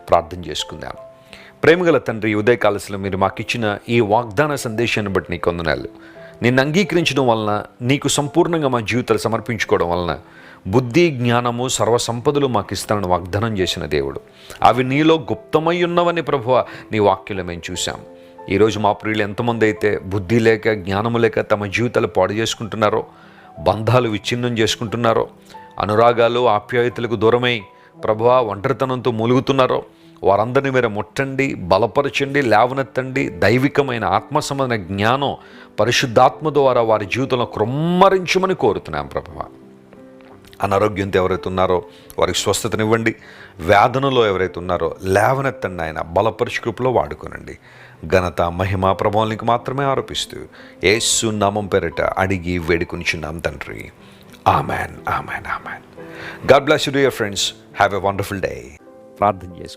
ప్రార్థన చేసుకుందాం. ప్రేమగల తండ్రి, ఉదయకాలశలో మీరు మాకు ఇచ్చిన ఈ వాగ్దాన సందేశాన్ని బట్టి నీకు వందనాలు. నిన్ను అంగీకరించడం వలన, నీకు సంపూర్ణంగా మా జీవితాలు సమర్పించుకోవడం వలన బుద్ధి, జ్ఞానము, సర్వసంపదలు మాకు ఇస్తానని వాగ్దానం చేసిన దేవుడు. అవి నీలో గుప్తమై ఉన్నవని ప్రభువా నీ వాక్యంలో మేము చూసాం. ఈరోజు మా ప్రియులు ఎంతమంది అయితే బుద్ధి లేక, జ్ఞానము లేక తమ జీవితాలు పాడు చేసుకుంటున్నారో, బంధాలు విచ్ఛిన్నం చేసుకుంటున్నారో, అనురాగాలు, ఆప్యాయతలకు దూరమై ప్రభువా ఒంటరితనంతో మూలుగుతున్నారో, వారందరినీ మీరు ముట్టండి, బలపరచండి, లేవనెత్తండి. దైవికమైన ఆత్మ సంబంధమైన జ్ఞానం పరిశుద్ధాత్మ ద్వారా వారి జీవితంలో క్రొమ్మరించమని కోరుతున్నాం ప్రభువా. అనారోగ్యంతో ఎవరైతే ఉన్నారో వారికి స్వస్థతనివ్వండి. వేదనలో ఎవరైతే ఉన్నారో లేవనెత్తండి ఆయన, బలపరిచి కృపలో వాడుకోనండి. ఘనత, మహిమ, ప్రభావానికి మాత్రమే ఆరోపిస్తూ యేసు నామం పేరిట అడిగి వేడుకొనిచున్నాం తండ్రి. Amen, amen, amen. God bless you dear friends. Have a wonderful day. ప్రార్థన చేసుకుందాం.